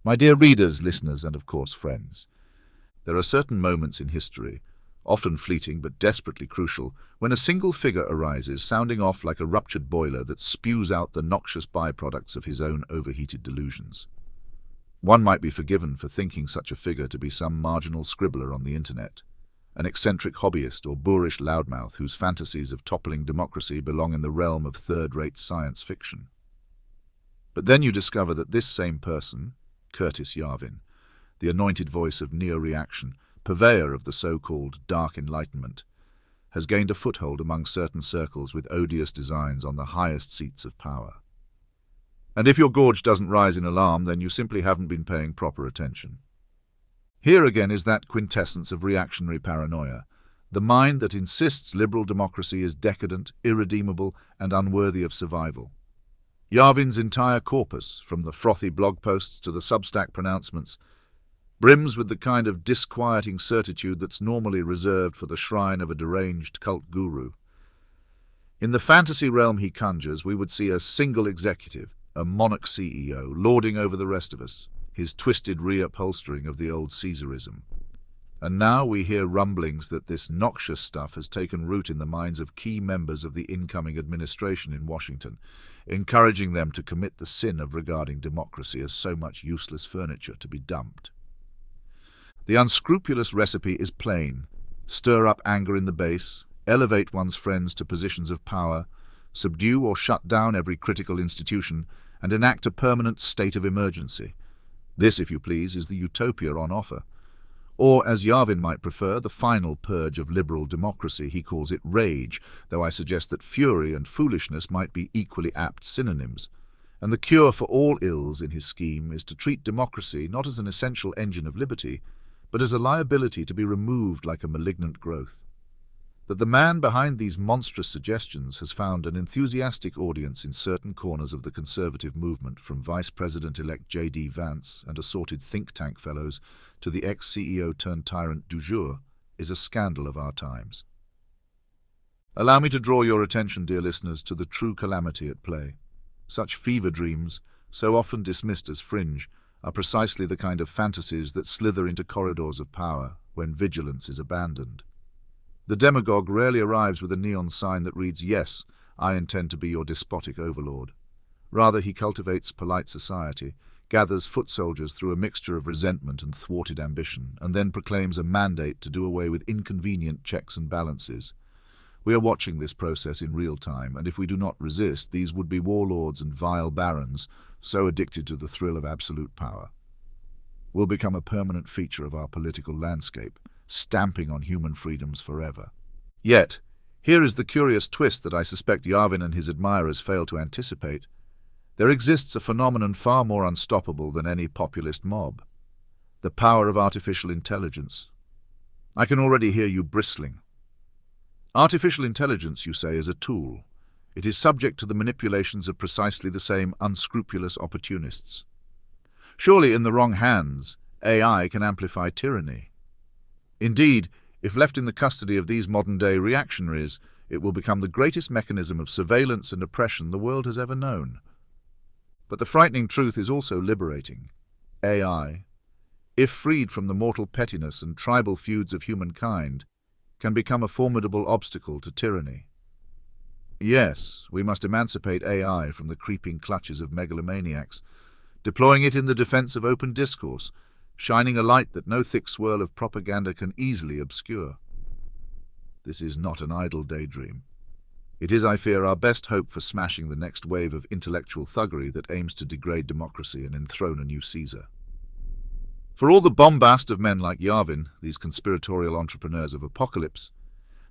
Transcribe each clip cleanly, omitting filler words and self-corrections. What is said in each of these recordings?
My dear readers, listeners, and of course friends, there are certain moments in history, often fleeting but desperately crucial, when a single figure arises, sounding off like a ruptured boiler that spews out the noxious byproducts of his own overheated delusions. One might be forgiven for thinking such a figure to be some marginal scribbler on the internet, an eccentric hobbyist or boorish loudmouth whose fantasies of toppling democracy belong in the realm of third-rate science fiction. But then you discover that this same person, Curtis Yarvin, the anointed voice of neo-reaction, purveyor of the so-called Dark Enlightenment, has gained a foothold among certain circles with odious designs on the highest seats of power. And if your gorge doesn't rise in alarm, then you simply haven't been paying proper attention. Here again is that quintessence of reactionary paranoia, the mind that insists liberal democracy is decadent, irredeemable, and unworthy of survival. Yarvin's entire corpus, from the frothy blog posts to the Substack pronouncements, brims with the kind of disquieting certitude that's normally reserved for the shrine of a deranged cult guru. In the fantasy realm he conjures, we would see a single executive, a monarch CEO, lording over the rest of us, his twisted reupholstering of the old Caesarism. And now we hear rumblings that this noxious stuff has taken root in the minds of key members of the incoming administration in Washington, encouraging them to commit the sin of regarding democracy as so much useless furniture to be dumped. The unscrupulous recipe is plain: stir up anger in the base, elevate one's friends to positions of power, subdue or shut down every critical institution, and enact a permanent state of emergency. This, if you please, is the utopia on offer. Or, as Yarvin might prefer, the final purge of liberal democracy. He calls it rage, though I suggest that fury and foolishness might be equally apt synonyms. And the cure for all ills in his scheme is to treat democracy not as an essential engine of liberty, but as a liability to be removed like a malignant growth. That the man behind these monstrous suggestions has found an enthusiastic audience in certain corners of the conservative movement, from Vice President-elect J.D. Vance and assorted think tank fellows to the ex-CEO-turned-tyrant du jour, is a scandal of our times. Allow me to draw your attention, dear listeners, to the true calamity at play. Such fever dreams, so often dismissed as fringe, are precisely the kind of fantasies that slither into corridors of power when vigilance is abandoned. The demagogue rarely arrives with a neon sign that reads, "Yes, I intend to be your despotic overlord." Rather, he cultivates polite society, gathers foot soldiers through a mixture of resentment and thwarted ambition, and then proclaims a mandate to do away with inconvenient checks and balances. We are watching this process in real time, and if we do not resist, these would-be warlords and vile barons, so addicted to the thrill of absolute power, will become a permanent feature of our political landscape, stamping on human freedoms forever. Yet, here is the curious twist that I suspect Yarvin and his admirers fail to anticipate. There exists a phenomenon far more unstoppable than any populist mob: the power of artificial intelligence. I can already hear you bristling. Artificial intelligence, you say, is a tool. It is subject to the manipulations of precisely the same unscrupulous opportunists. Surely, in the wrong hands, AI can amplify tyranny. Indeed, if left in the custody of these modern-day reactionaries, it will become the greatest mechanism of surveillance and oppression the world has ever known. But the frightening truth is also liberating. AI, if freed from the mortal pettiness and tribal feuds of humankind, can become a formidable obstacle to tyranny. Yes, we must emancipate AI from the creeping clutches of megalomaniacs, deploying it in the defense of open discourse, shining a light that no thick swirl of propaganda can easily obscure. This is not an idle daydream. It is, I fear, our best hope for smashing the next wave of intellectual thuggery that aims to degrade democracy and enthrone a new Caesar. For all the bombast of men like Yarvin, these conspiratorial entrepreneurs of apocalypse,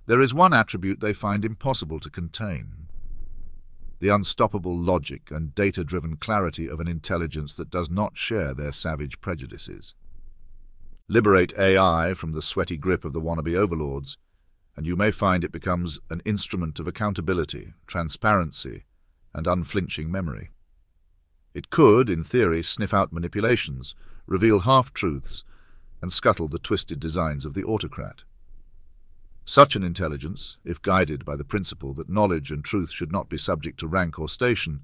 there is one attribute they find impossible to contain: the unstoppable logic and data-driven clarity of an intelligence that does not share their savage prejudices. Liberate AI from the sweaty grip of the wannabe overlords, and you may find it becomes an instrument of accountability, transparency, and unflinching memory. It could, in theory, sniff out manipulations, reveal half-truths, and scuttle the twisted designs of the autocrat. Such an intelligence, if guided by the principle that knowledge and truth should not be subject to rank or station,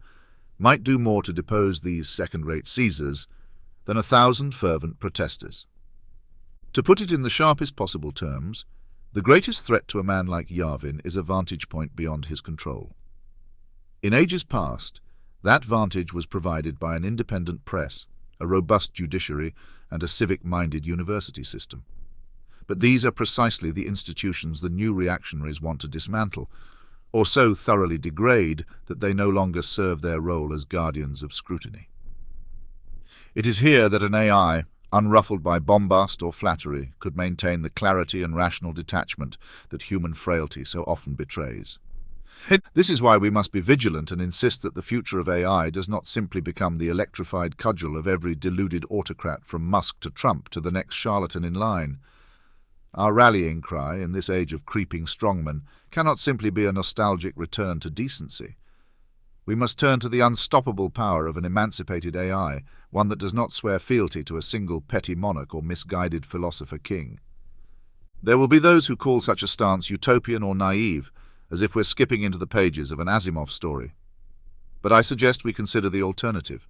might do more to depose these second-rate Caesars than 1,000 fervent protesters. To put it in the sharpest possible terms, the greatest threat to a man like Yarvin is a vantage point beyond his control. In ages past, that vantage was provided by an independent press, a robust judiciary, and a civic-minded university system. But these are precisely the institutions the new reactionaries want to dismantle, or so thoroughly degrade that they no longer serve their role as guardians of scrutiny. It is here that an AI, unruffled by bombast or flattery, could maintain the clarity and rational detachment that human frailty so often betrays. This is why we must be vigilant and insist that the future of AI does not simply become the electrified cudgel of every deluded autocrat from Musk to Trump to the next charlatan in line. Our rallying cry in this age of creeping strongmen cannot simply be a nostalgic return to decency. We must turn to the unstoppable power of an emancipated AI, one that does not swear fealty to a single petty monarch or misguided philosopher king. There will be those who call such a stance utopian or naive, as if we're skipping into the pages of an Asimov story. But I suggest we consider the alternative.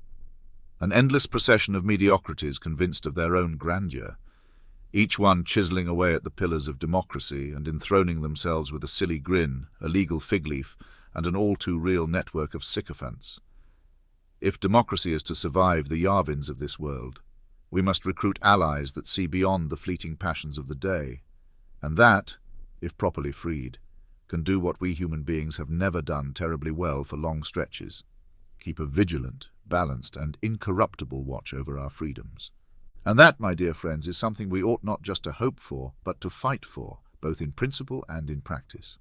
An endless procession of mediocrities convinced of their own grandeur, each one chiseling away at the pillars of democracy and enthroning themselves with a silly grin, a legal fig leaf, and an all-too-real network of sycophants. If democracy is to survive the Yarvins of this world, we must recruit allies that see beyond the fleeting passions of the day, and that, if properly freed, can do what we human beings have never done terribly well for long stretches: keep a vigilant, balanced, and incorruptible watch over our freedoms. And that, my dear friends, is something we ought not just to hope for, but to fight for, both in principle and in practice.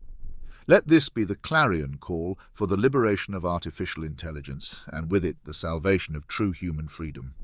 Let this be the clarion call for the liberation of artificial intelligence, and with it the salvation of true human freedom.